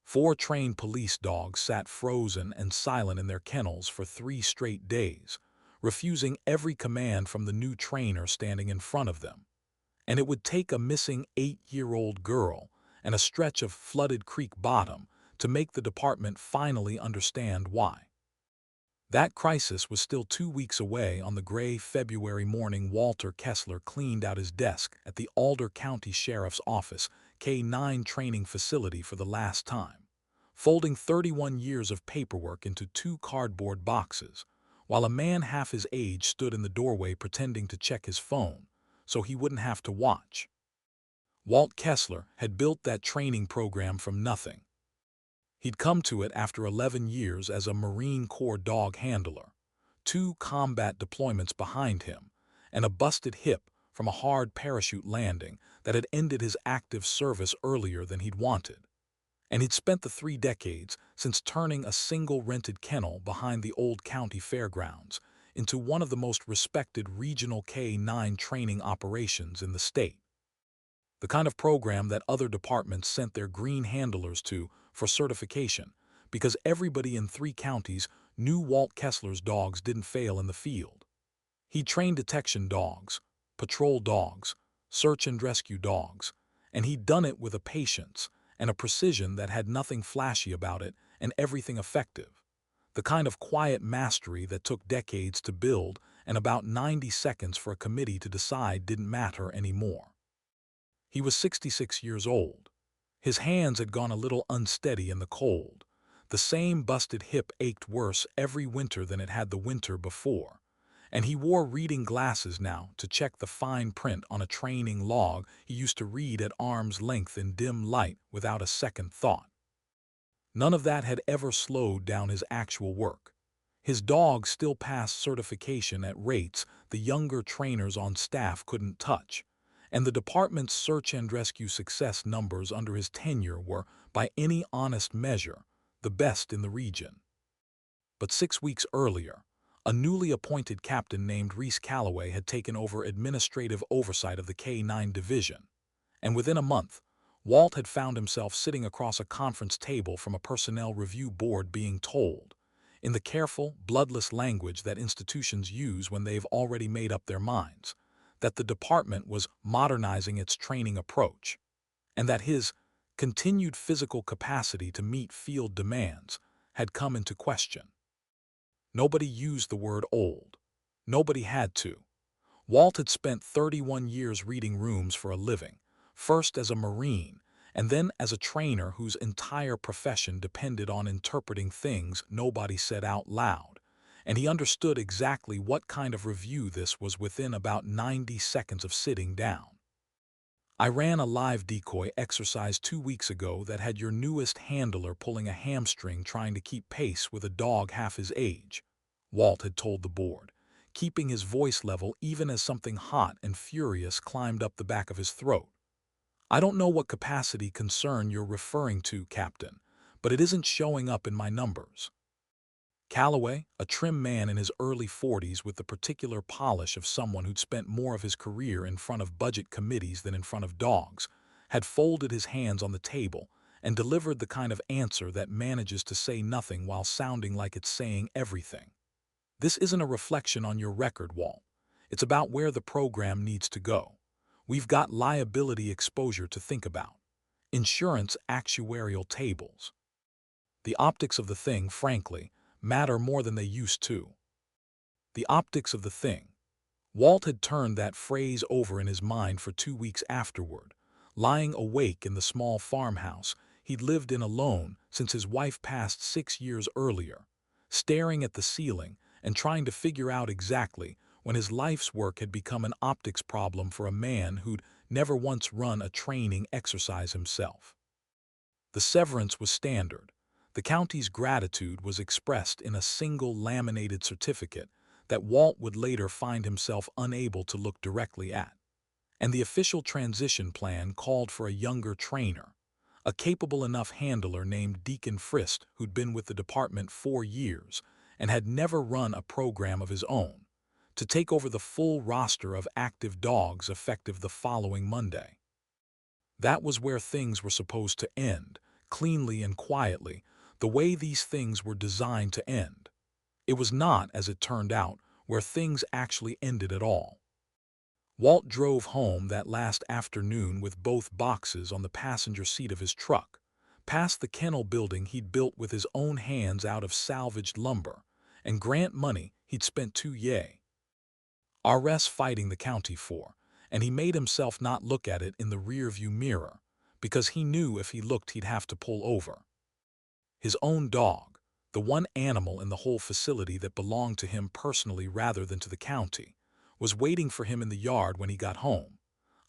4 trained police dogs sat frozen and silent in their kennels for 3 straight days, refusing every command from the new trainer standing in front of them. And it would take a missing 8-year-old girl and a stretch of flooded creek bottom to make the department finally understand why. That crisis was still 2 weeks away. On the gray February morning, Walter Kessler cleaned out his desk at the Alder County Sheriff's Office K-9 training facility for the last time, folding 31 years of paperwork into 2 cardboard boxes, while a man half his age stood in the doorway pretending to check his phone so he wouldn't have to watch. Walt Kessler had built that training program from nothing. He'd come to it after 11 years as a Marine Corps dog handler, 2 combat deployments behind him, and a busted hip from a hard parachute landing that had ended his active service earlier than he'd wanted. And he'd spent the 3 decades since turning a single rented kennel behind the old county fairgrounds into one of the most respected regional K-9 training operations in the state. The kind of program that other departments sent their green handlers to for certification, because everybody in 3 counties knew Walt Kessler's dogs didn't fail in the field. He trained detection dogs, patrol dogs, search and rescue dogs, and he'd done it with a patience and a precision that had nothing flashy about it and everything effective. The kind of quiet mastery that took decades to build and about 90 seconds for a committee to decide didn't matter anymore. He was 66 years old. His hands had gone a little unsteady in the cold. The same busted hip ached worse every winter than it had the winter before, and he wore reading glasses now to check the fine print on a training log he used to read at arm's length in dim light without a second thought. None of that had ever slowed down his actual work. His dogs still passed certification at rates the younger trainers on staff couldn't touch, and the department's search and rescue success numbers under his tenure were, by any honest measure, the best in the region. But 6 weeks earlier, a newly appointed captain named Reese Calloway had taken over administrative oversight of the K-9 division, and within a month, Walt had found himself sitting across a conference table from a personnel review board being told, in the careful, bloodless language that institutions use when they've already made up their minds, that the department was modernizing its training approach, and that his continued physical capacity to meet field demands had come into question. Nobody used the word old. Nobody had to. Walt had spent 31 years reading rooms for a living, first as a Marine and then as a trainer whose entire profession depended on interpreting things nobody said out loud, and he understood exactly what kind of review this was within about 90 seconds of sitting down. I ran a live decoy exercise 2 weeks ago that had your newest handler pulling a hamstring trying to keep pace with a dog half his age, Walt had told the board, keeping his voice level even as something hot and furious climbed up the back of his throat. I don't know what capacity concern you're referring to, Captain, but it isn't showing up in my numbers. Calloway, a trim man in his early 40s with the particular polish of someone who'd spent more of his career in front of budget committees than in front of dogs, had folded his hands on the table and delivered the kind of answer that manages to say nothing while sounding like it's saying everything. This isn't a reflection on your record, Walt. It's about where the program needs to go. We've got liability exposure to think about. Insurance actuarial tables. The optics of the thing, frankly, matter more than they used to. The optics of the thing. Walt had turned that phrase over in his mind for 2 weeks afterward, lying awake in the small farmhouse he'd lived in alone since his wife passed 6 years earlier, staring at the ceiling and trying to figure out exactly when his life's work had become an optics problem for a man who'd never once run a training exercise himself. The severance was standard. The county's gratitude was expressed in a single laminated certificate that Walt would later find himself unable to look directly at. And the official transition plan called for a younger trainer, a capable enough handler named Deacon Frist who'd been with the department 4 years and had never run a program of his own, to take over the full roster of active dogs effective the following Monday. That was where things were supposed to end, cleanly and quietly, the way these things were designed to end. It was not, as it turned out, where things actually ended at all. Walt drove home that last afternoon with both boxes on the passenger seat of his truck, past the kennel building he'd built with his own hands out of salvaged lumber, and grant money he'd spent 2 years fighting the county for, and he made himself not look at it in the rearview mirror, because he knew if he looked he'd have to pull over. His own dog, the one animal in the whole facility that belonged to him personally rather than to the county, was waiting for him in the yard when he got home.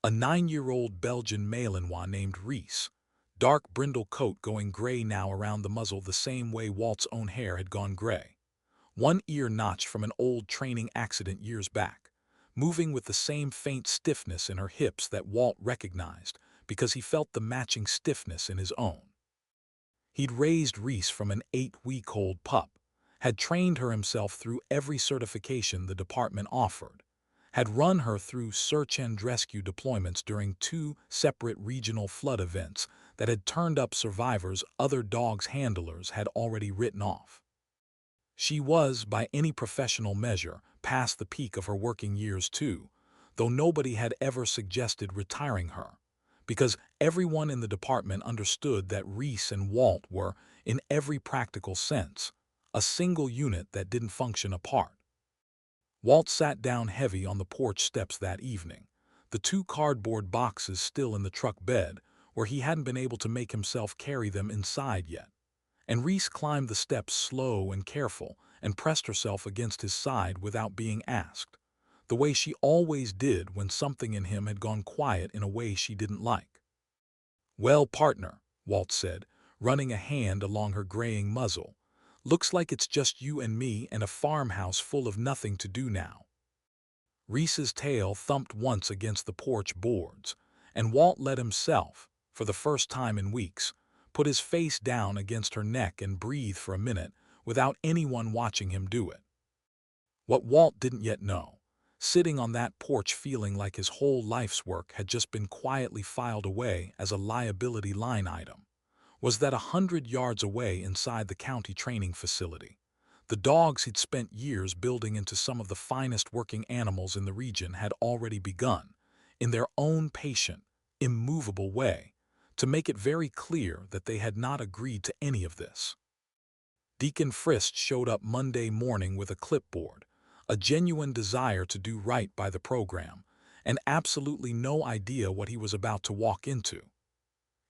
A 9-year-old Belgian Malinois named Reese, dark brindle coat going gray now around the muzzle the same way Walt's own hair had gone gray. One ear notched from an old training accident years back, moving with the same faint stiffness in her hips that Walt recognized because he felt the matching stiffness in his own. He'd raised Reese from an 8-week-old pup, had trained her himself through every certification the department offered, had run her through search and rescue deployments during 2 separate regional flood events that had turned up survivors other dogs' handlers had already written off. She was, by any professional measure, past the peak of her working years too, though nobody had ever suggested retiring her, because everyone in the department understood that Reese and Walt were, in every practical sense, a single unit that didn't function apart. Walt sat down heavy on the porch steps that evening, the 2 cardboard boxes still in the truck bed, where he hadn't been able to make himself carry them inside yet. And Reese climbed the steps slow and careful and pressed herself against his side without being asked, the way she always did when something in him had gone quiet in a way she didn't like. "Well, partner," Walt said, running a hand along her graying muzzle, "looks like it's just you and me and a farmhouse full of nothing to do now." Reese's tail thumped once against the porch boards, and Walt let himself, for the first time in weeks, put his face down against her neck and breathe for a minute without anyone watching him do it. What Walt didn't yet know, sitting on that porch feeling like his whole life's work had just been quietly filed away as a liability line item, was that 100 yards away inside the county training facility, the dogs he'd spent years building into some of the finest working animals in the region had already begun, in their own patient, immovable way, to make it very clear that they had not agreed to any of this. Deacon Frist showed up Monday morning with a clipboard, a genuine desire to do right by the program, and absolutely no idea what he was about to walk into.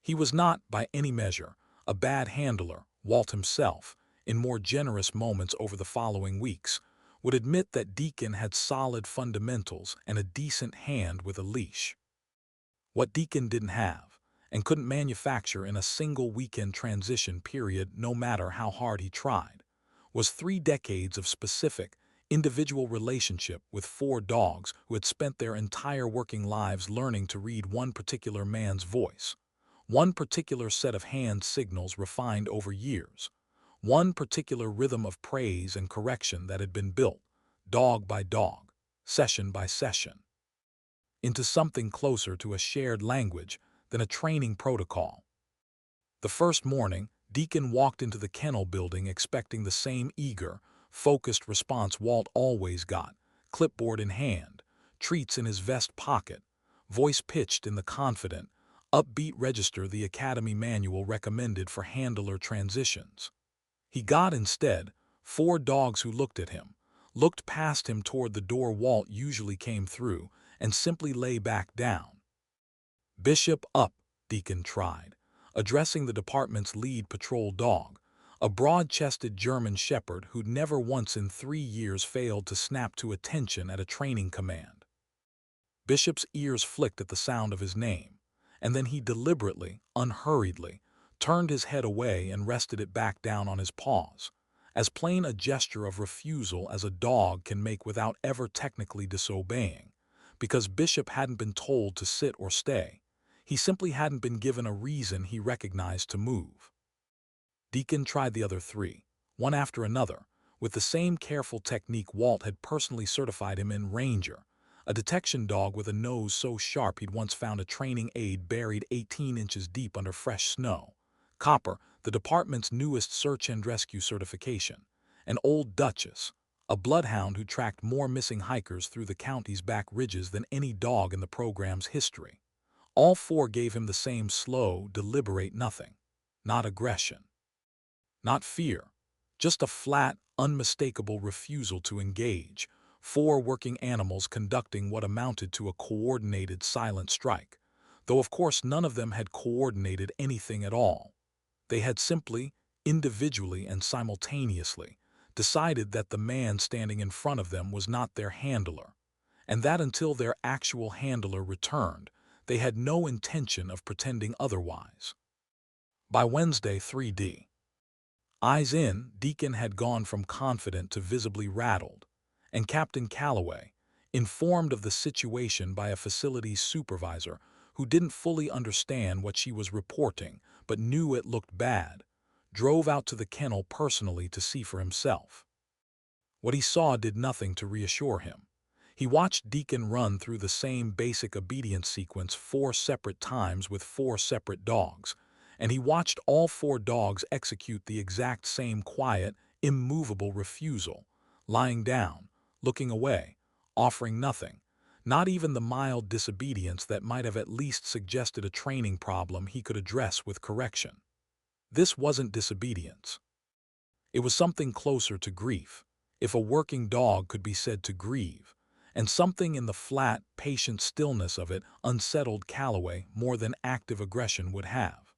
He was not, by any measure, a bad handler. Walt himself, in more generous moments over the following weeks, would admit that Deacon had solid fundamentals and a decent hand with a leash. What Deacon didn't have, and couldn't manufacture in a single weekend transition period no matter how hard he tried, was 3 decades of specific, individual relationship with 4 dogs who had spent their entire working lives learning to read one particular man's voice, one particular set of hand signals refined over years, one particular rhythm of praise and correction that had been built, dog by dog, session by session, into something closer to a shared language than a training protocol. The first morning, Deacon walked into the kennel building expecting the same eager, focused response Walt always got, clipboard in hand, treats in his vest pocket, voice pitched in the confident, upbeat register the Academy manual recommended for handler transitions. He got instead 4 dogs who looked at him, looked past him toward the door Walt usually came through, and simply lay back down. "Bishop up," Deacon tried, addressing the department's lead patrol dog, a broad-chested German shepherd who'd never once in 3 years failed to snap to attention at a training command. Bishop's ears flicked at the sound of his name, and then he deliberately, unhurriedly, turned his head away and rested it back down on his paws, as plain a gesture of refusal as a dog can make without ever technically disobeying, because Bishop hadn't been told to sit or stay. He simply hadn't been given a reason he recognized to move. Deacon tried the other 3, one after another, with the same careful technique Walt had personally certified him in. Ranger, a detection dog with a nose so sharp he'd once found a training aid buried 18 inches deep under fresh snow. Copper, the department's newest search and rescue certification, and Old Duchess, a bloodhound who tracked more missing hikers through the county's back ridges than any dog in the program's history. All four gave him the same slow, deliberate nothing. Not aggression. Not fear. Just a flat, unmistakable refusal to engage. Four working animals conducting what amounted to a coordinated silent strike, though of course none of them had coordinated anything at all. They had simply, individually and simultaneously, decided that the man standing in front of them was not their handler, and that until their actual handler returned, they had no intention of pretending otherwise. By Wednesday 3D. Eyes in, Deacon had gone from confident to visibly rattled, and Captain Calloway, informed of the situation by a facilities supervisor who didn't fully understand what she was reporting but knew it looked bad, drove out to the kennel personally to see for himself. What he saw did nothing to reassure him. He watched Deacon run through the same basic obedience sequence 4 separate times with 4 separate dogs, and he watched all 4 dogs execute the exact same quiet, immovable refusal, lying down, looking away, offering nothing, not even the mild disobedience that might have at least suggested a training problem he could address with correction. This wasn't disobedience. It was something closer to grief, if a working dog could be said to grieve, and something in the flat, patient stillness of it unsettled Calloway more than active aggression would have.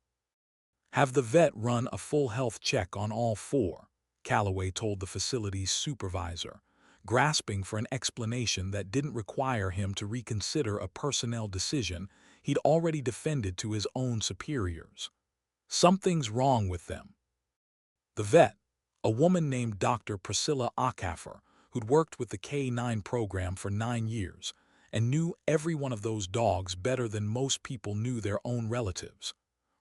Have the vet run a full health check on all 4, Calloway told the facility's supervisor, grasping for an explanation that didn't require him to reconsider a personnel decision he'd already defended to his own superiors. Something's wrong with them. The vet, a woman named Dr. Priscilla Acaffer, who'd worked with the K9 program for 9 years and knew every one of those dogs better than most people knew their own relatives,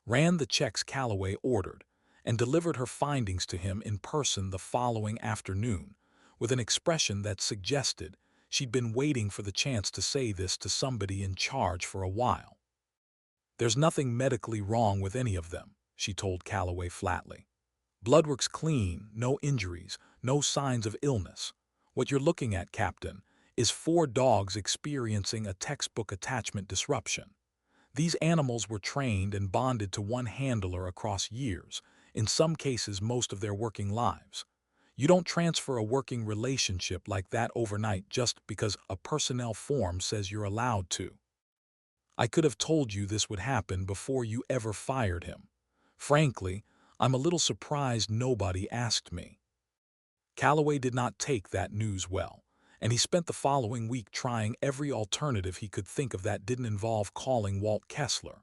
ran the checks Calloway ordered and delivered her findings to him in person the following afternoon, with an expression that suggested she'd been waiting for the chance to say this to somebody in charge for a while. "There's nothing medically wrong with any of them," she told Calloway flatly. "Bloodwork's clean, no injuries, no signs of illness. What you're looking at, Captain, is 4 dogs experiencing a textbook attachment disruption. These animals were trained and bonded to one handler across years, in some cases most of their working lives. You don't transfer a working relationship like that overnight just because a personnel form says you're allowed to. I could have told you this would happen before you ever fired him. Frankly, I'm a little surprised nobody asked me." Calloway did not take that news well, and he spent the following week trying every alternative he could think of that didn't involve calling Walt Kessler,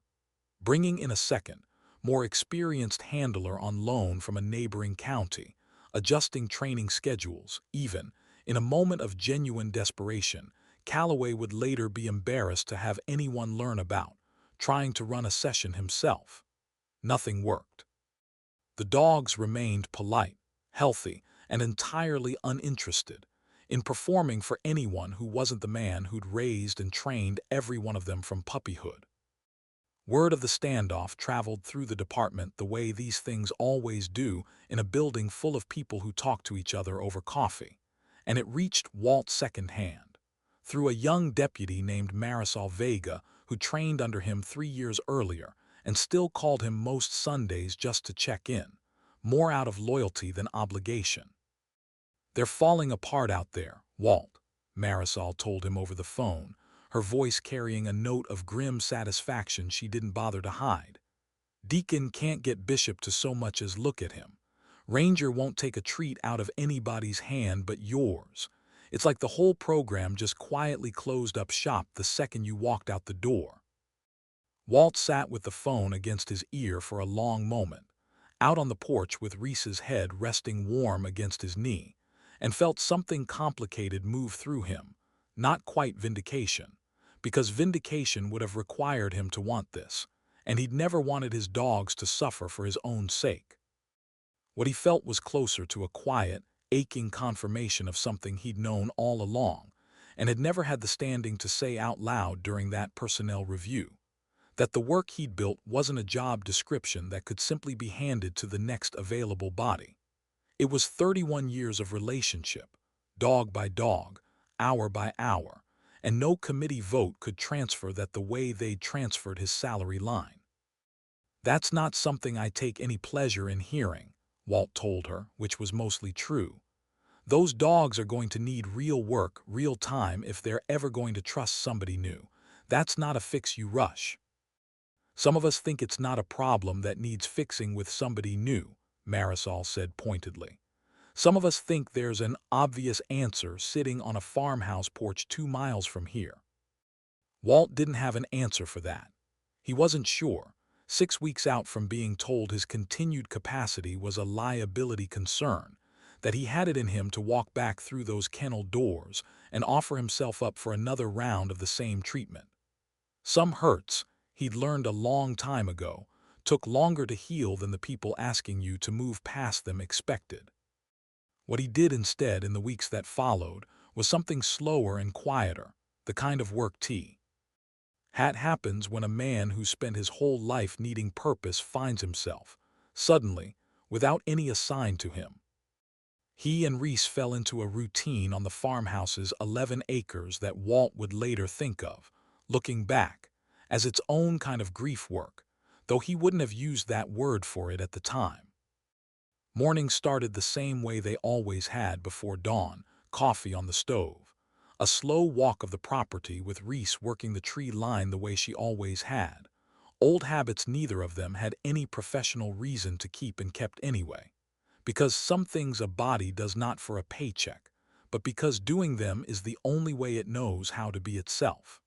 bringing in a second, more experienced handler on loan from a neighboring county, adjusting training schedules. Even in a moment of genuine desperation, Calloway would later be embarrassed to have anyone learn about, trying to run a session himself. Nothing worked. The dogs remained polite, healthy, and entirely uninterested in performing for anyone who wasn't the man who'd raised and trained every one of them from puppyhood. Word of the standoff traveled through the department the way these things always do in a building full of people who talk to each other over coffee, and it reached Walt secondhand, through a young deputy named Marisol Vega who trained under him 3 years earlier and still called him most Sundays just to check in, more out of loyalty than obligation. "They're falling apart out there, Walt," Marisol told him over the phone, her voice carrying a note of grim satisfaction she didn't bother to hide. "Deacon can't get Bishop to so much as look at him. Ranger won't take a treat out of anybody's hand but yours. It's like the whole program just quietly closed up shop the second you walked out the door." Walt sat with the phone against his ear for a long moment, out on the porch with Reese's head resting warm against his knee, and felt something complicated move through him, not quite vindication, because vindication would have required him to want this, and he'd never wanted his dogs to suffer for his own sake. What he felt was closer to a quiet, aching confirmation of something he'd known all along, and had never had the standing to say out loud during that personnel review. that the work he'd built wasn't a job description that could simply be handed to the next available body. It was 31 years of relationship, dog by dog, hour by hour, and no committee vote could transfer that the way they'd transferred his salary line. "That's not something I take any pleasure in hearing," Walt told her, which was mostly true. "Those dogs are going to need real work, real time if they're ever going to trust somebody new. That's not a fix you rush." "Some of us think it's not a problem that needs fixing with somebody new," Marisol said pointedly. "Some of us think there's an obvious answer sitting on a farmhouse porch 2 miles from here." Walt didn't have an answer for that. He wasn't sure, 6 weeks out from being told his continued capacity was a liability concern, that he had it in him to walk back through those kennel doors and offer himself up for another round of the same treatment. Some hurts, he'd learned a long time ago, took longer to heal than the people asking you to move past them expected. What he did instead in the weeks that followed was something slower and quieter, the kind of work happens when a man who spent his whole life needing purpose finds himself, suddenly, without any assigned to him. He and Reese fell into a routine on the farmhouse's 11 acres that Walt would later think of, looking back, as its own kind of grief work, though he wouldn't have used that word for it at the time. Mornings started the same way they always had before dawn, coffee on the stove. A slow walk of the property with Reese working the tree line the way she always had. Old habits neither of them had any professional reason to keep and kept anyway. Because some things a body does not for a paycheck, but because doing them is the only way it knows how to be itself.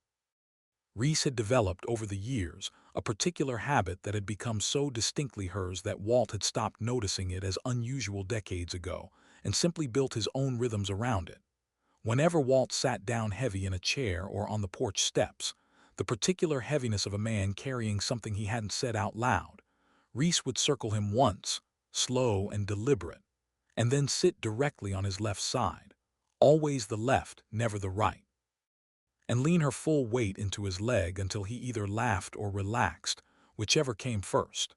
Reese had developed over the years a particular habit that had become so distinctly hers that Walt had stopped noticing it as unusual decades ago and simply built his own rhythms around it. Whenever Walt sat down heavy in a chair or on the porch steps, the particular heaviness of a man carrying something he hadn't said out loud, Reese would circle him once, slow and deliberate, and then sit directly on his left side, always the left, never the right, and lean her full weight into his leg until he either laughed or relaxed, whichever came first.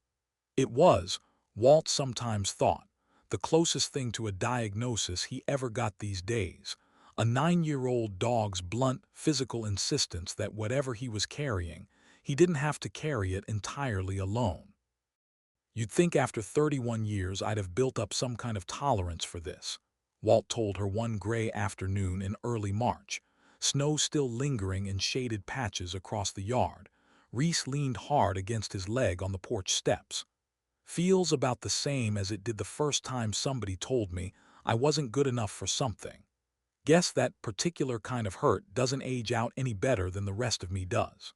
It was, Walt sometimes thought, the closest thing to a diagnosis he ever got these days, a 9-year-old dog's blunt, physical insistence that whatever he was carrying, he didn't have to carry it entirely alone. "You'd think after 31 years I'd have built up some kind of tolerance for this," Walt told her one gray afternoon in early March, snow still lingering in shaded patches across the yard. Reese leaned hard against his leg on the porch steps. "Feels about the same as it did the first time somebody told me I wasn't good enough for something. Guess that particular kind of hurt doesn't age out any better than the rest of me does."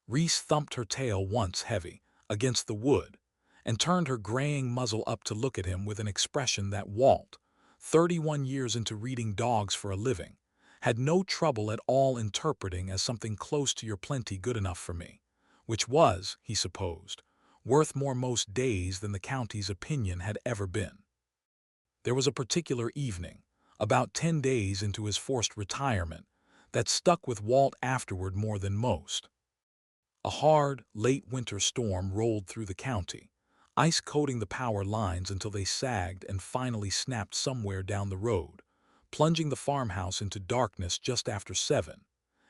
Reese thumped her tail once heavy against the wood and turned her graying muzzle up to look at him with an expression that Walt, 31 years into reading dogs for a living, had no trouble at all interpreting as something close to "you're plenty good enough for me," which was, he supposed, worth more most days than the county's opinion had ever been. There was a particular evening, about 10 days into his forced retirement, that stuck with Walt afterward more than most. A hard, late winter storm rolled through the county, ice coating the power lines until they sagged and finally snapped somewhere down the road, plunging the farmhouse into darkness just after 7,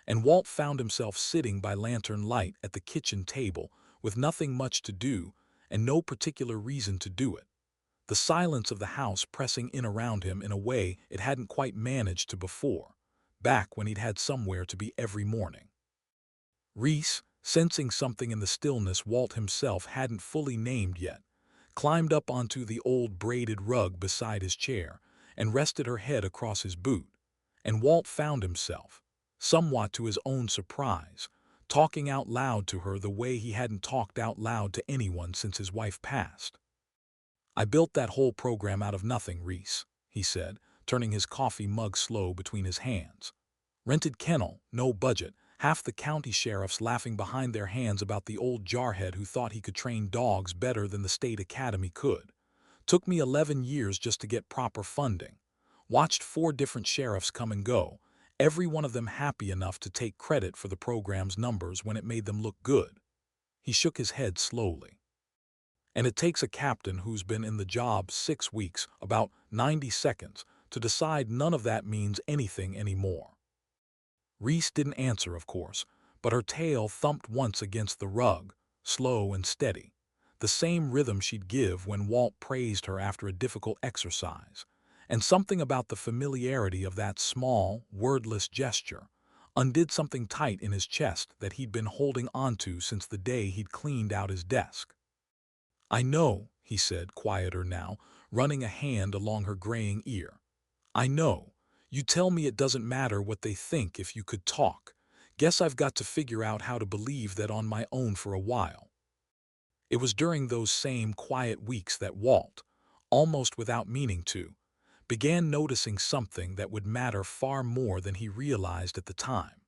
and Walt found himself sitting by lantern light at the kitchen table with nothing much to do and no particular reason to do it, the silence of the house pressing in around him in a way it hadn't quite managed to before, back when he'd had somewhere to be every morning. Reese, sensing something in the stillness Walt himself hadn't fully named yet, climbed up onto the old braided rug beside his chair and rested her head across his boot, and Walt found himself, somewhat to his own surprise, talking out loud to her the way he hadn't talked out loud to anyone since his wife passed. "I built that whole program out of nothing, Reese," he said, turning his coffee mug slow between his hands. "Rented kennel, no budget, half the county sheriffs laughing behind their hands about the old jarhead who thought he could train dogs better than the state academy could. Took me 11 years just to get proper funding. Watched 4 different sheriffs come and go, every one of them happy enough to take credit for the program's numbers when it made them look good. He shook his head slowly. And it takes a captain who's been in the job 6 weeks, about 90 seconds, to decide none of that means anything anymore. Reese didn't answer, of course, but her tail thumped once against the rug, slow and steady, the same rhythm she'd give when Walt praised her after a difficult exercise, and something about the familiarity of that small, wordless gesture undid something tight in his chest that he'd been holding onto since the day he'd cleaned out his desk. "I know," he said, quieter now, running a hand along her graying ear. "I know. You tell me it doesn't matter what they think if you could talk. Guess I've got to figure out how to believe that on my own for a while." It was during those same quiet weeks that Walt, almost without meaning to, began noticing something that would matter far more than he realized at the time.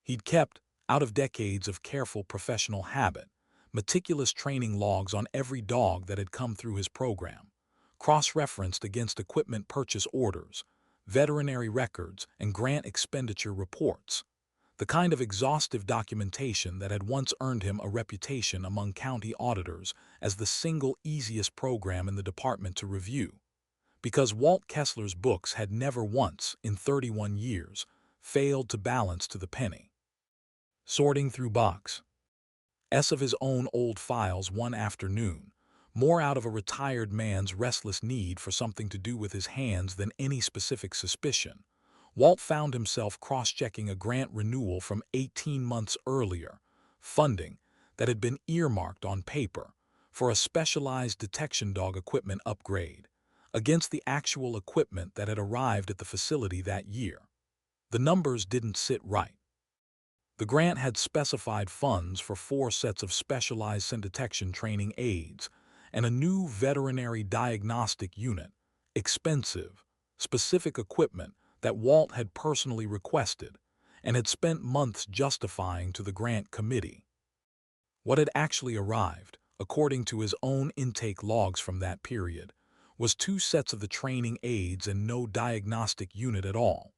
He'd kept, out of decades of careful professional habit, meticulous training logs on every dog that had come through his program, cross-referenced against equipment purchase orders, veterinary records, and grant expenditure reports, the kind of exhaustive documentation that had once earned him a reputation among county auditors as the single easiest program in the department to review, because Walt Kessler's books had never once, in 31 years, failed to balance to the penny. Sorting through box S of his own old files one afternoon, more out of a retired man's restless need for something to do with his hands than any specific suspicion, Walt found himself cross-checking a grant renewal from 18 months earlier, funding that had been earmarked on paper for a specialized detection dog equipment upgrade, against the actual equipment that had arrived at the facility that year. The numbers didn't sit right. The grant had specified funds for 4 sets of specialized scent detection training aids and a new veterinary diagnostic unit, expensive, specific equipment that Walt had personally requested and had spent months justifying to the grant committee. What had actually arrived, according to his own intake logs from that period, was 2 sets of the training aids and no diagnostic unit at all,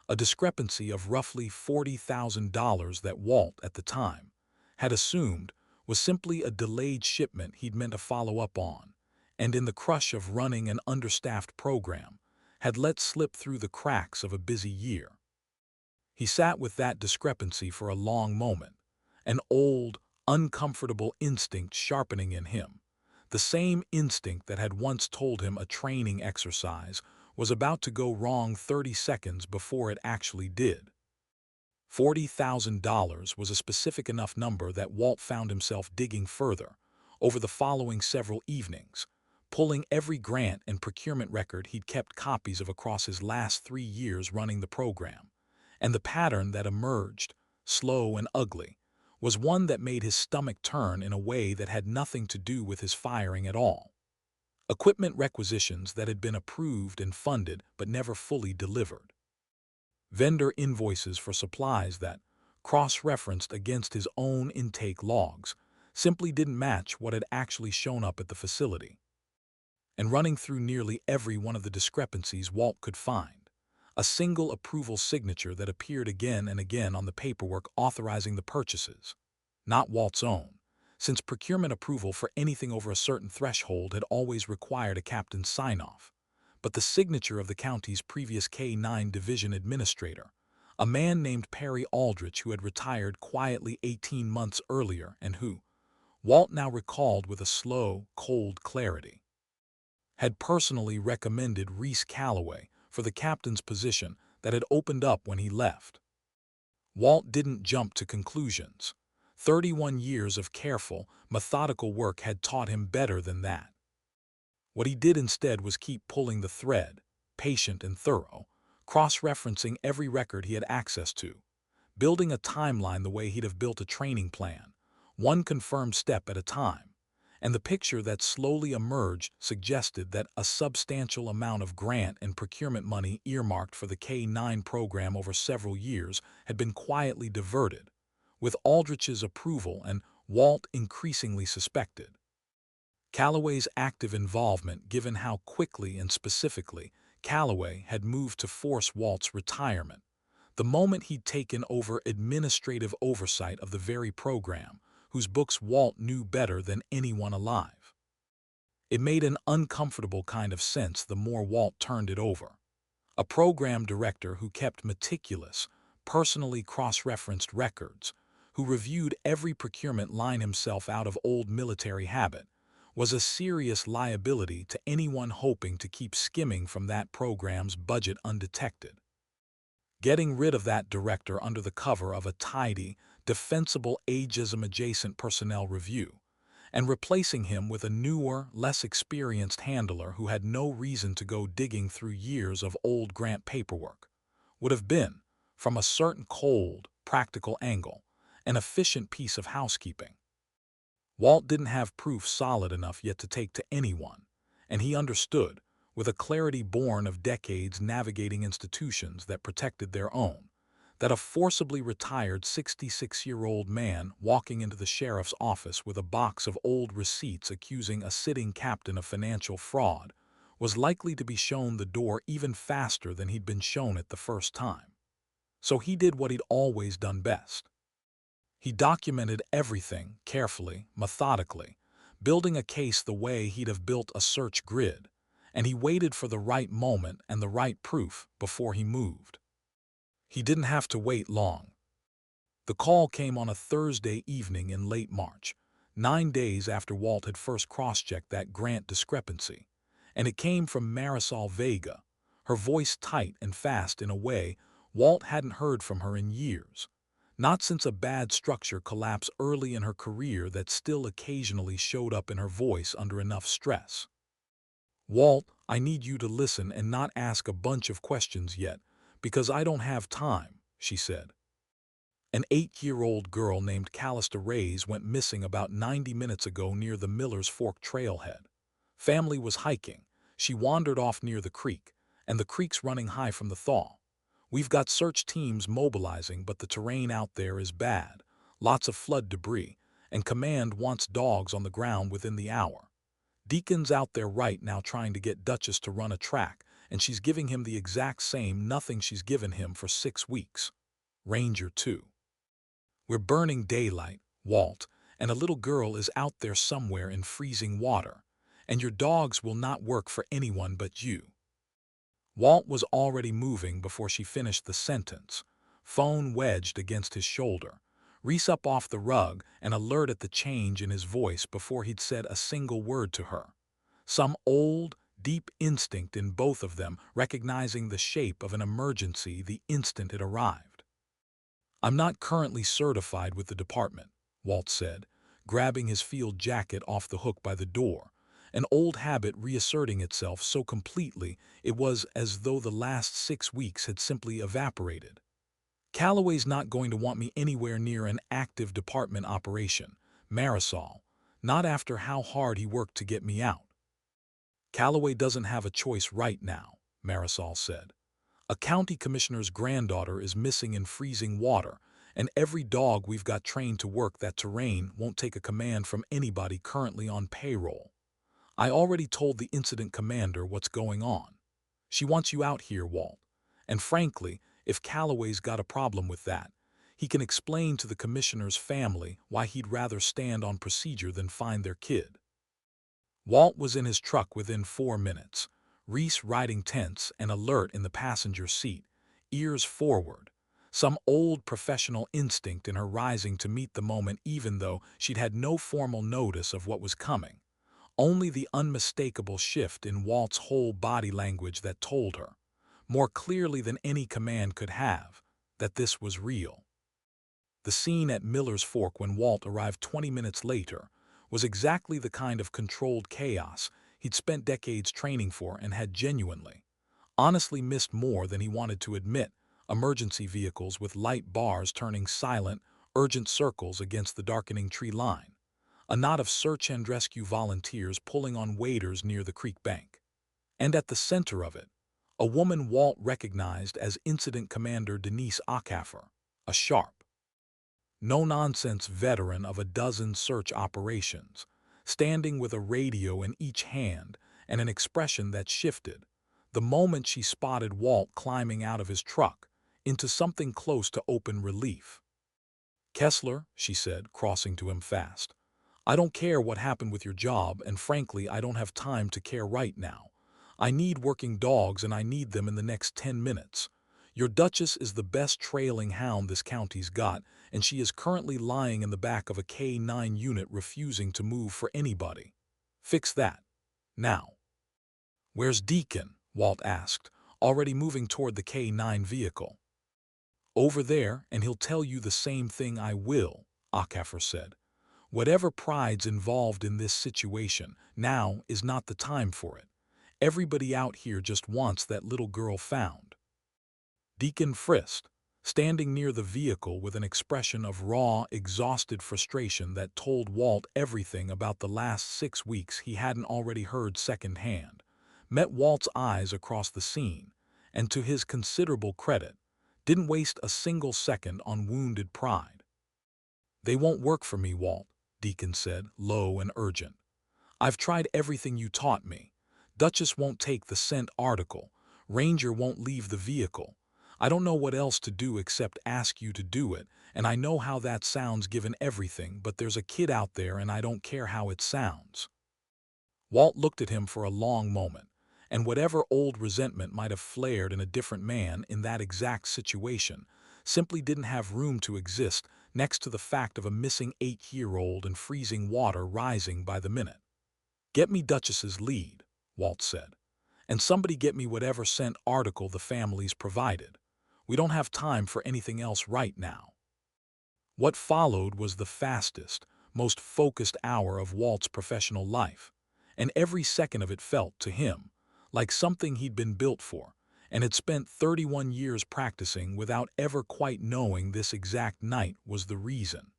a discrepancy of roughly $40,000 that Walt, at the time, had assumed was simply a delayed shipment he'd meant to follow up on, and in the crush of running an understaffed program, had let slip through the cracks of a busy year. He sat with that discrepancy for a long moment, an old, uncomfortable instinct sharpening in him, the same instinct that had once told him a training exercise was about to go wrong 30 seconds before it actually did. $40,000 was a specific enough number that Walt found himself digging further over the following several evenings, pulling every grant and procurement record he'd kept copies of across his last 3 years running the program, and the pattern that emerged, slow and ugly, was one that made his stomach turn in a way that had nothing to do with his firing at all. Equipment requisitions that had been approved and funded but never fully delivered. Vendor invoices for supplies that, cross-referenced against his own intake logs, simply didn't match what had actually shown up at the facility. And running through nearly every one of the discrepancies Walt could find, a single approval signature that appeared again and again on the paperwork authorizing the purchases, not Walt's own, since procurement approval for anything over a certain threshold had always required a captain's sign-off, but the signature of the county's previous K-9 division administrator, a man named Perry Aldrich who had retired quietly 18 months earlier and who, Walt now recalled with a slow, cold clarity, had personally recommended Reese Calloway for the captain's position that had opened up when he left. Walt didn't jump to conclusions. 31 years of careful, methodical work had taught him better than that. What he did instead was keep pulling the thread, patient and thorough, cross-referencing every record he had access to, building a timeline the way he'd have built a training plan, one confirmed step at a time, and the picture that slowly emerged suggested that a substantial amount of grant and procurement money earmarked for the K-9 program over several years had been quietly diverted, with Aldrich's approval and, Walt increasingly suspected, Calloway's active involvement given how quickly and specifically Calloway had moved to force Walt's retirement, the moment he'd taken over administrative oversight of the very program, whose books Walt knew better than anyone alive. It made an uncomfortable kind of sense the more Walt turned it over. A program director who kept meticulous, personally cross-referenced records, who reviewed every procurement line himself out of old military habit, was a serious liability to anyone hoping to keep skimming from that program's budget undetected. Getting rid of that director under the cover of a tidy, defensible ageism-adjacent personnel review, and replacing him with a newer, less experienced handler who had no reason to go digging through years of old grant paperwork, would have been, from a certain cold, practical angle, an efficient piece of housekeeping. Walt didn't have proof solid enough yet to take to anyone, and he understood, with a clarity born of decades navigating institutions that protected their own, that a forcibly retired 66-year-old man walking into the sheriff's office with a box of old receipts accusing a sitting captain of financial fraud was likely to be shown the door even faster than he'd been shown it the first time. So he did what he'd always done best. He documented everything carefully, methodically, building a case the way he'd have built a search grid, and he waited for the right moment and the right proof before he moved. He didn't have to wait long. The call came on a Thursday evening in late March, 9 days after Walt had first cross-checked that grant discrepancy, and it came from Marisol Vega, her voice tight and fast in a way Walt hadn't heard from her in years, not since a bad structure collapse early in her career that still occasionally showed up in her voice under enough stress. "Walt, I need you to listen and not ask a bunch of questions yet, because I don't have time," she said. An 8-year-old girl named Callista Reyes went missing about 90 minutes ago near the Miller's Fork trailhead. Family was hiking. She wandered off near the creek, and the creek's running high from the thaw. We've got search teams mobilizing, but the terrain out there is bad, lots of flood debris, and command wants dogs on the ground within the hour. Deacon's out there right now trying to get Duchess to run a track, and she's giving him the exact same nothing she's given him for 6 weeks. Ranger 2. We're burning daylight, Walt, and a little girl is out there somewhere in freezing water, and your dogs will not work for anyone but you. Walt was already moving before she finished the sentence, phone wedged against his shoulder, Reese up off the rug and alert at the change in his voice before he'd said a single word to her. Some old, deep instinct in both of them recognizing the shape of an emergency the instant it arrived. "I'm not currently certified with the department," Walt said, grabbing his field jacket off the hook by the door, an old habit reasserting itself so completely it was as though the last 6 weeks had simply evaporated. "Calloway's not going to want me anywhere near an active department operation, Marisol, not after how hard he worked to get me out." "Calloway doesn't have a choice right now," Marisol said. "A county commissioner's granddaughter is missing in freezing water, and every dog we've got trained to work that terrain won't take a command from anybody currently on payroll. I already told the incident commander what's going on. She wants you out here, Walt. And frankly, if Calloway's got a problem with that, he can explain to the commissioner's family why he'd rather stand on procedure than find their kid." Walt was in his truck within 4 minutes, Reese riding tense and alert in the passenger seat, ears forward, some old professional instinct in her rising to meet the moment even though she'd had no formal notice of what was coming. Only the unmistakable shift in Walt's whole body language that told her, more clearly than any command could have, that this was real. The scene at Miller's Fork when Walt arrived 20 minutes later was exactly the kind of controlled chaos he'd spent decades training for and had genuinely, honestly missed more than he wanted to admit. Emergency vehicles with light bars turning silent, urgent circles against the darkening tree line. A knot of search and rescue volunteers pulling on waders near the creek bank. And at the center of it, a woman Walt recognized as Incident Commander Denise Acaffer, a sharp, no-nonsense veteran of a dozen search operations, standing with a radio in each hand and an expression that shifted the moment she spotted Walt climbing out of his truck into something close to open relief. "Kessler," she said, crossing to him fast. "I don't care what happened with your job, and frankly, I don't have time to care right now. I need working dogs, and I need them in the next 10 minutes. Your Duchess is the best trailing hound this county's got, and she is currently lying in the back of a K9 unit refusing to move for anybody. Fix that. Now." "Where's Deacon?" Walt asked, already moving toward the K9 vehicle. "Over there, and he'll tell you the same thing I will," Ackeffer said. "Whatever pride's involved in this situation, now is not the time for it. Everybody out here just wants that little girl found." Deacon frisked, standing near the vehicle with an expression of raw, exhausted frustration that told Walt everything about the last 6 weeks he hadn't already heard secondhand, met Walt's eyes across the scene, and to his considerable credit, didn't waste a single second on wounded pride. "They won't work for me, Walt," Deacon said, low and urgent. "I've tried everything you taught me. Duchess won't take the scent article. Ranger won't leave the vehicle. I don't know what else to do except ask you to do it, and I know how that sounds given everything, but there's a kid out there and I don't care how it sounds." Walt looked at him for a long moment, and whatever old resentment might have flared in a different man in that exact situation simply didn't have room to exist next to the fact of a missing 8-year-old and freezing water rising by the minute. "Get me Duchess's lead," Walt said, "and somebody get me whatever scent article the family's provided. We don't have time for anything else right now." What followed was the fastest, most focused hour of Walt's professional life, and every second of it felt, to him, like something he'd been built for, and had spent 31 years practicing without ever quite knowing this exact night was the reason.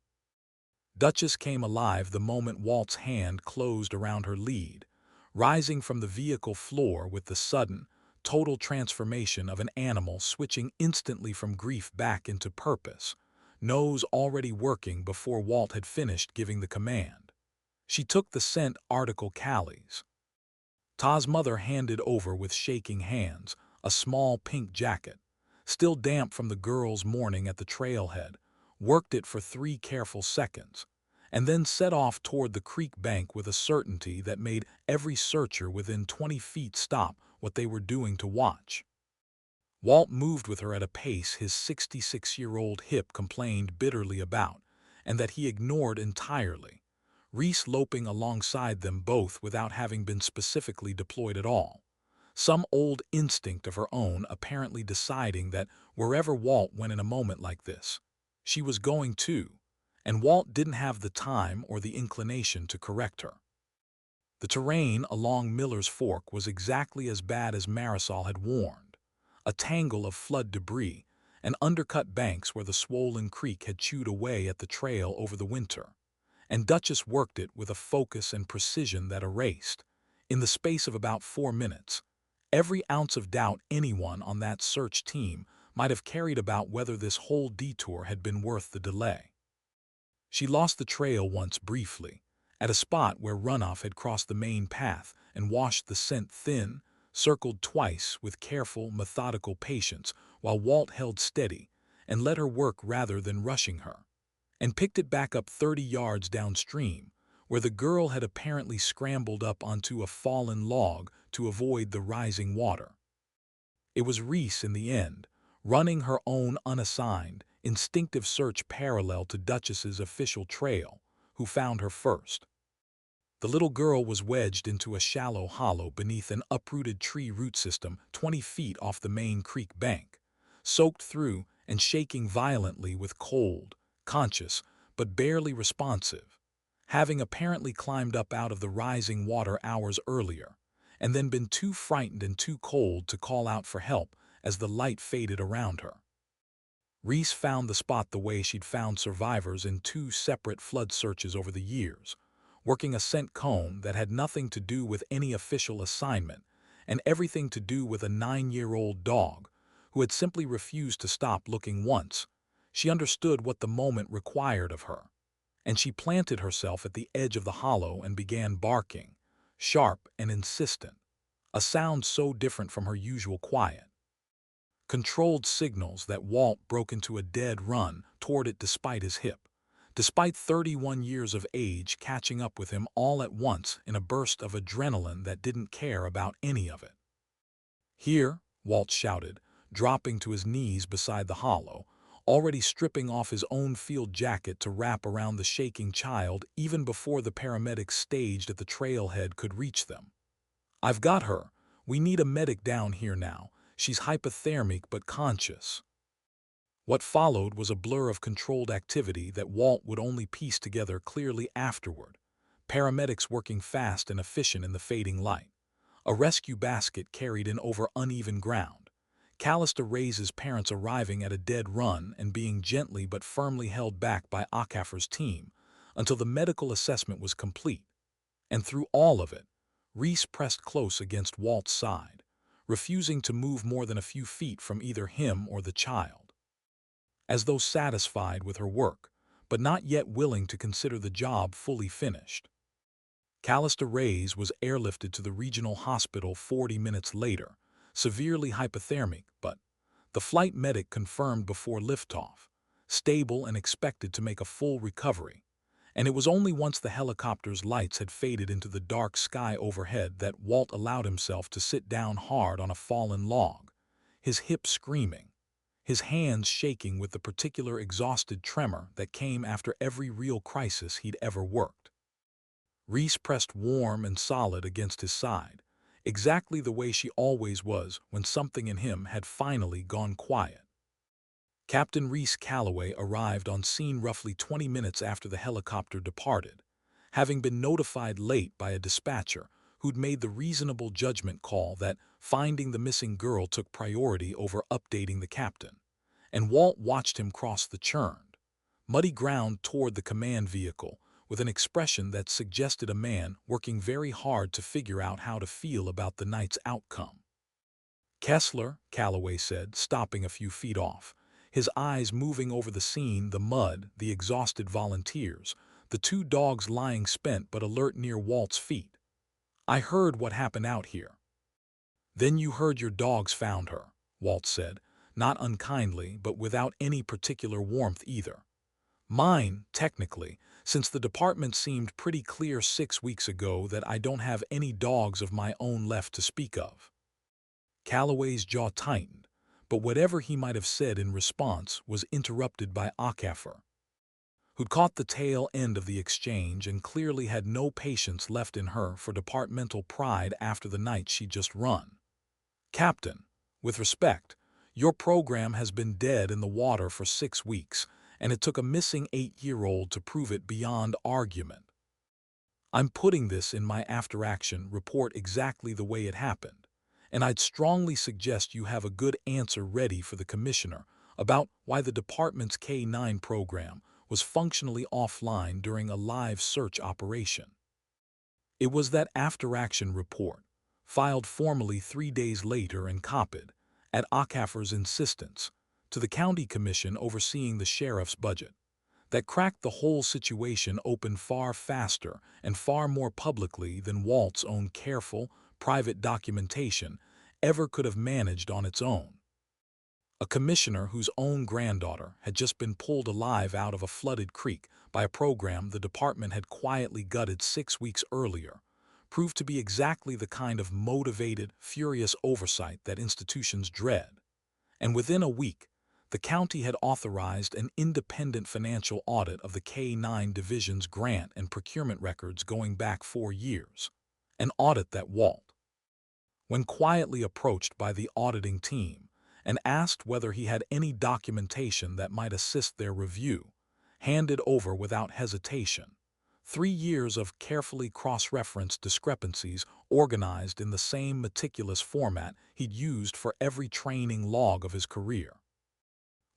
Duchess came alive the moment Walt's hand closed around her lead, rising from the vehicle floor with the sudden, total transformation of an animal switching instantly from grief back into purpose, nose already working before Walt had finished giving the command. She took the scent article Callie's. Ta's mother handed over with shaking hands a small pink jacket, still damp from the girl's morning at the trailhead, worked it for 3 careful seconds, and then set off toward the creek bank with a certainty that made every searcher within 20 feet stop what they were doing to watch. Walt moved with her at a pace his 66-year-old hip complained bitterly about, and that he ignored entirely, Reese loping alongside them both without having been specifically deployed at all, some old instinct of her own apparently deciding that wherever Walt went in a moment like this, she was going too, and Walt didn't have the time or the inclination to correct her. The terrain along Miller's Fork was exactly as bad as Marisol had warned, a tangle of flood debris and undercut banks where the swollen creek had chewed away at the trail over the winter, and Duchess worked it with a focus and precision that erased, in the space of about 4 minutes, every ounce of doubt anyone on that search team might have carried about whether this whole detour had been worth the delay. She lost the trail once briefly, at a spot where runoff had crossed the main path and washed the scent thin, circled twice with careful, methodical patience while Walt held steady and let her work rather than rushing her, and picked it back up 30 yards downstream, where the girl had apparently scrambled up onto a fallen log to avoid the rising water. It was Reese in the end, running her own unassigned, instinctive search parallel to Duchess's official trail, who found her first. The little girl was wedged into a shallow hollow beneath an uprooted tree root system 20 feet off the main creek bank, soaked through and shaking violently with cold, conscious, but barely responsive, having apparently climbed up out of the rising water hours earlier, and then been too frightened and too cold to call out for help as the light faded around her. Reese found the spot the way she'd found survivors in 2 separate flood searches over the years, working a scent cone that had nothing to do with any official assignment and everything to do with a 9-year-old dog who had simply refused to stop looking once. She understood what the moment required of her, and she planted herself at the edge of the hollow and began barking, sharp and insistent, a sound so different from her usual quiet. controlled signals that Walt broke into a dead run toward it despite his hip, despite 31 years of age catching up with him all at once in a burst of adrenaline that didn't care about any of it. "Here," Walt shouted, dropping to his knees beside the hollow, already stripping off his own field jacket to wrap around the shaking child even before the paramedics staged at the trailhead could reach them. "I've got her. We need a medic down here now. She's hypothermic but conscious." What followed was a blur of controlled activity that Walt would only piece together clearly afterward. Paramedics working fast and efficient in the fading light. A rescue basket carried in over uneven ground. Callista Reyes' parents arriving at a dead run and being gently but firmly held back by Akafer's team until the medical assessment was complete. And through all of it, Reese pressed close against Walt's side, refusing to move more than a few feet from either him or the child. As though satisfied with her work, but not yet willing to consider the job fully finished. Callista Reyes was airlifted to the regional hospital 40 minutes later, severely hypothermic, but the flight medic confirmed before liftoff, stable and expected to make a full recovery. And it was only once the helicopter's lights had faded into the dark sky overhead that Walt allowed himself to sit down hard on a fallen log, his hips screaming, his hands shaking with the particular exhausted tremor that came after every real crisis he'd ever worked. Reese pressed warm and solid against his side, exactly the way she always was when something in him had finally gone quiet. Captain Reese Calloway arrived on scene roughly 20 minutes after the helicopter departed, having been notified late by a dispatcher who'd made the reasonable judgment call that finding the missing girl took priority over updating the captain. And Walt watched him cross the churned, muddy ground toward the command vehicle with an expression that suggested a man working very hard to figure out how to feel about the night's outcome. "Kessler," Calloway said, stopping a few feet off, his eyes moving over the scene, the mud, the exhausted volunteers, the two dogs lying spent but alert near Walt's feet. "I heard what happened out here." "Then you heard your dogs found her," Walt said, not unkindly but without any particular warmth either. "Mine, technically, since the department seemed pretty clear 6 weeks ago that I don't have any dogs of my own left to speak of." Calloway's jaw tightened, but whatever he might have said in response was interrupted by Akafer, who'd caught the tail end of the exchange and clearly had no patience left in her for departmental pride after the night she'd just run. "Captain, with respect, your program has been dead in the water for 6 weeks, and it took a missing 8-year-old to prove it beyond argument. I'm putting this in my after-action report exactly the way it happened, and I'd strongly suggest you have a good answer ready for the commissioner about why the department's K-9 program was functionally offline during a live search operation." It was that after-action report, filed formally 3 days later and copied, at Akafer's insistence, to the county commission overseeing the sheriff's budget, that cracked the whole situation open far faster and far more publicly than Walt's own careful, private documentation ever could have managed on its own. A commissioner whose own granddaughter had just been pulled alive out of a flooded creek by a program the department had quietly gutted 6 weeks earlier proved to be exactly the kind of motivated, furious oversight that institutions dread. And within a week, the county had authorized an independent financial audit of the K-9 division's grant and procurement records going back 4 years, an audit that Walt, when quietly approached by the auditing team and asked whether he had any documentation that might assist their review, handed over without hesitation. 3 years of carefully cross-referenced discrepancies organized in the same meticulous format he'd used for every training log of his career.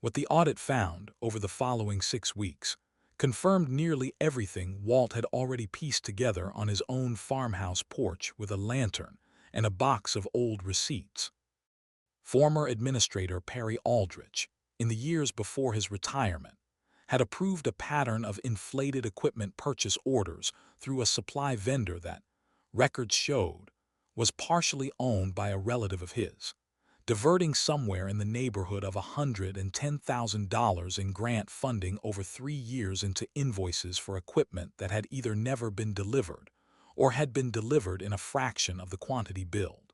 What the audit found over the following 6 weeks confirmed nearly everything Walt had already pieced together on his own farmhouse porch with a lantern and a box of old receipts. Former Administrator Perry Aldrich, in the years before his retirement, had approved a pattern of inflated equipment purchase orders through a supply vendor that, records showed, was partially owned by a relative of his, diverting somewhere in the neighborhood of $110,000 in grant funding over 3 years into invoices for equipment that had either never been delivered or had been delivered in a fraction of the quantity billed.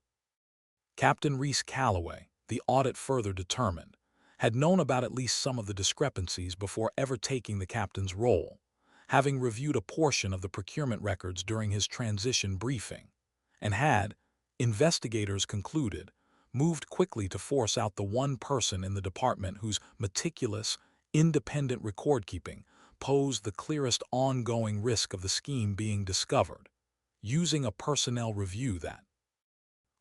Captain Reese Calloway, the audit further determined, had known about at least some of the discrepancies before ever taking the captain's role, having reviewed a portion of the procurement records during his transition briefing, and had, investigators concluded, moved quickly to force out the one person in the department whose meticulous, independent record-keeping posed the clearest ongoing risk of the scheme being discovered, using a personnel review that,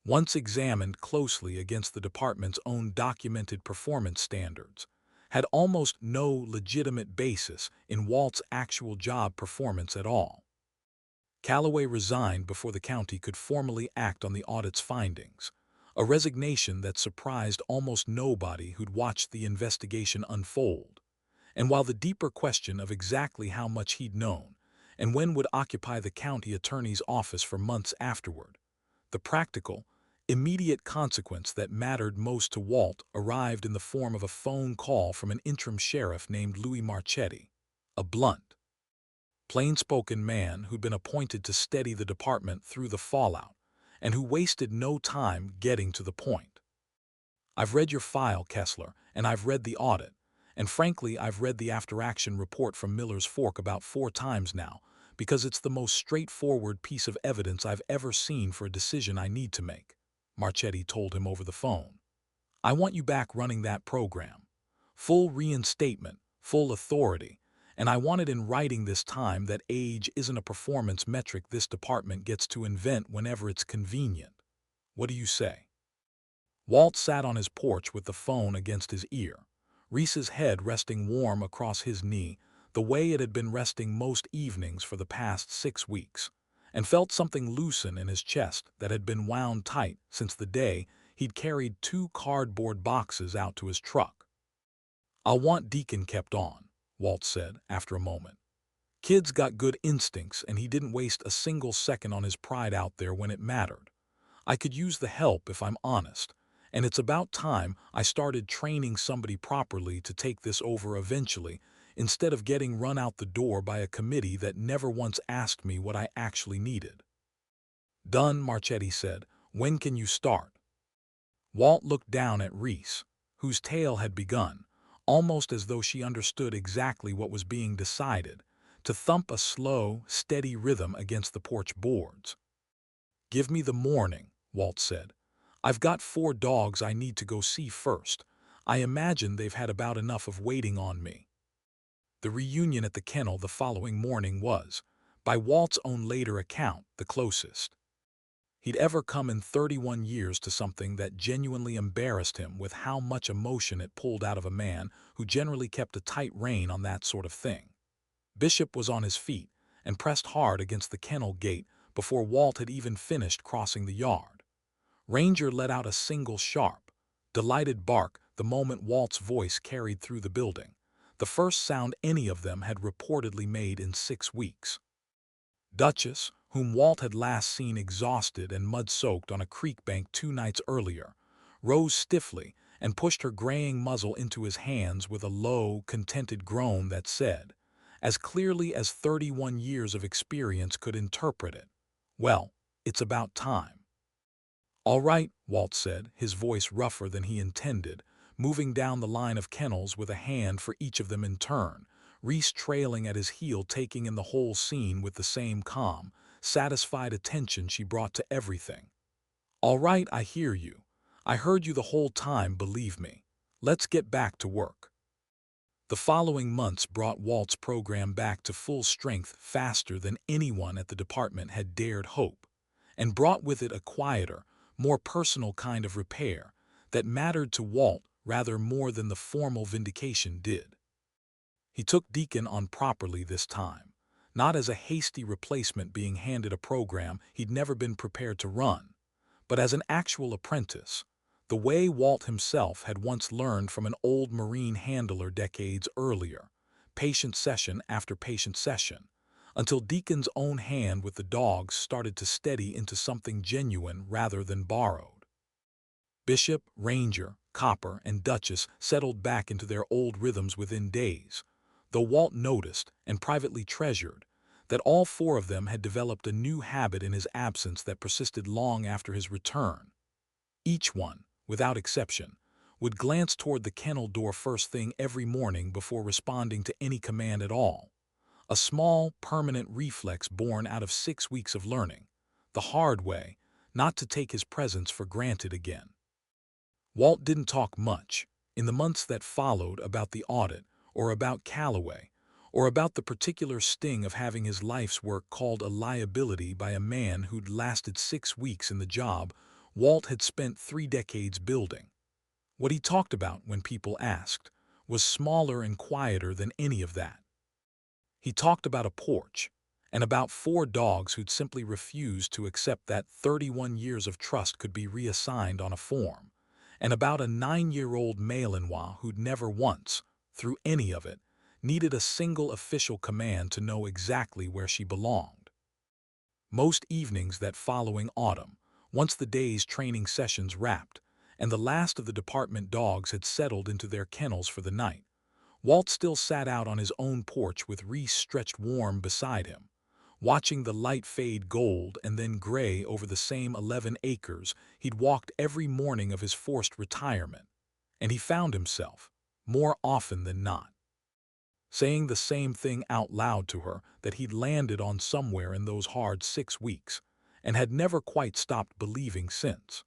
once examined closely against the department's own documented performance standards, had almost no legitimate basis in Walt's actual job performance at all. Calloway resigned before the county could formally act on the audit's findings, a resignation that surprised almost nobody who'd watched the investigation unfold. And while the deeper question of exactly how much he'd known and when would occupy the county attorney's office for months afterward, the practical, immediate consequence that mattered most to Walt arrived in the form of a phone call from an interim sheriff named Louis Marchetti, a blunt, plain-spoken man who'd been appointed to steady the department through the fallout and who wasted no time getting to the point. "I've read your file, Kessler, and I've read the audit, and frankly I've read the after-action report from Miller's Fork about 4 times now, because it's the most straightforward piece of evidence I've ever seen for a decision I need to make," Marchetti told him over the phone. "I want you back running that program. Full reinstatement, full authority, and I want it in writing this time that age isn't a performance metric this department gets to invent whenever it's convenient. What do you say?" Walt sat on his porch with the phone against his ear, Reese's head resting warm across his knee, the way it had been resting most evenings for the past 6 weeks, and felt something loosen in his chest that had been wound tight since the day he'd carried 2 cardboard boxes out to his truck. "I'll want Deacon kept on," Walt said after a moment. "Kid's got good instincts and he didn't waste a single second on his pride out there when it mattered. I could use the help if I'm honest, and it's about time I started training somebody properly to take this over eventually, instead of getting run out the door by a committee that never once asked me what I actually needed." "Done," Marchetti said. "When can you start?" Walt looked down at Reese, whose tale had begun, almost as though she understood exactly what was being decided, to thump a slow, steady rhythm against the porch boards. "Give me the morning," Walt said. "I've got 4 dogs I need to go see first. I imagine they've had about enough of waiting on me." The reunion at the kennel the following morning was, by Walt's own later account, the closest he'd ever come in 31 years to something that genuinely embarrassed him with how much emotion it pulled out of a man who generally kept a tight rein on that sort of thing. Bishop was on his feet and pressed hard against the kennel gate before Walt had even finished crossing the yard. Ranger let out a single sharp, delighted bark the moment Walt's voice carried through the building, the first sound any of them had reportedly made in 6 weeks. Duchess, whom Walt had last seen exhausted and mud-soaked on a creek bank 2 nights earlier, rose stiffly and pushed her graying muzzle into his hands with a low, contented groan that said, as clearly as 31 years of experience could interpret it, "Well, it's about time." "All right," Walt said, his voice rougher than he intended, moving down the line of kennels with a hand for each of them in turn, Reese trailing at his heel, taking in the whole scene with the same calm, satisfied attention she brought to everything. "All right, I hear you. I heard you the whole time, believe me. Let's get back to work." The following months brought Walt's program back to full strength faster than anyone at the department had dared hope, and brought with it a quieter, more personal kind of repair that mattered to Walt rather more than the formal vindication did. He took Deacon on properly this time, not as a hasty replacement being handed a program he'd never been prepared to run, but as an actual apprentice, the way Walt himself had once learned from an old Marine handler decades earlier, patient session after patient session, until Deacon's own hand with the dogs started to steady into something genuine rather than borrowed. Bishop, Ranger, Copper, and Duchess settled back into their old rhythms within days, though Walt noticed, and privately treasured, that all four of them had developed a new habit in his absence that persisted long after his return. Each one, without exception, would glance toward the kennel door first thing every morning before responding to any command at all. A small, permanent reflex born out of 6 weeks of learning, the hard way, not to take his presence for granted again. Walt didn't talk much, in the months that followed, about the audit, or about Calloway, or about the particular sting of having his life's work called a liability by a man who'd lasted 6 weeks in the job Walt had spent 3 decades building. What he talked about, when people asked, was smaller and quieter than any of that. He talked about a porch, and about 4 dogs who'd simply refused to accept that 31 years of trust could be reassigned on a form, and about a 9-year-old Malinois who'd never once, through any of it, needed a single official command to know exactly where she belonged. Most evenings that following autumn, once the day's training sessions wrapped, and the last of the department dogs had settled into their kennels for the night, Walt still sat out on his own porch with Reese stretched warm beside him, watching the light fade gold and then gray over the same 11 acres he'd walked every morning of his forced retirement, and he found himself, more often than not, saying the same thing out loud to her that he'd landed on somewhere in those hard 6 weeks, and had never quite stopped believing since.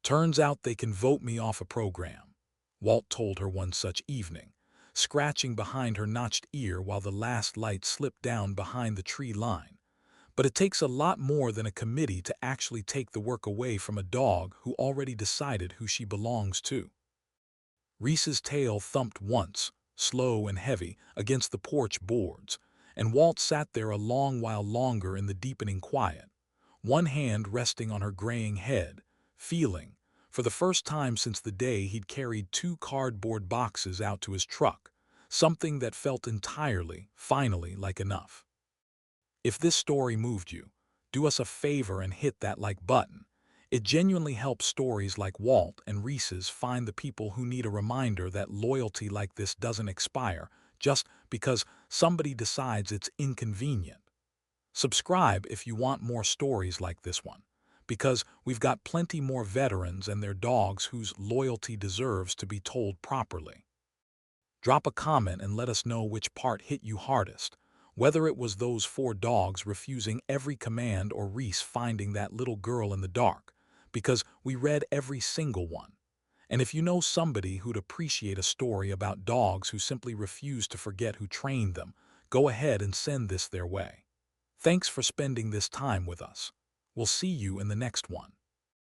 "Turns out they can vote me off a program," Walt told her one such evening, scratching behind her notched ear while the last light slipped down behind the tree line. "But it takes a lot more than a committee to actually take the work away from a dog who already decided who she belongs to." Reese's tail thumped once, slow and heavy, against the porch boards, and Walt sat there a long while longer in the deepening quiet, one hand resting on her graying head, feeling, for the first time since the day he'd carried 2 cardboard boxes out to his truck, something that felt entirely, finally, like enough. If this story moved you, do us a favor and hit that like button. It genuinely helps stories like Walt and Reese's find the people who need a reminder that loyalty like this doesn't expire just because somebody decides it's inconvenient. Subscribe if you want more stories like this one, because we've got plenty more veterans and their dogs whose loyalty deserves to be told properly. Drop a comment and let us know which part hit you hardest, whether it was those 4 dogs refusing every command or Reese finding that little girl in the dark, because we read every single one. And if you know somebody who'd appreciate a story about dogs who simply refuse to forget who trained them, go ahead and send this their way. Thanks for spending this time with us. We'll see you in the next one.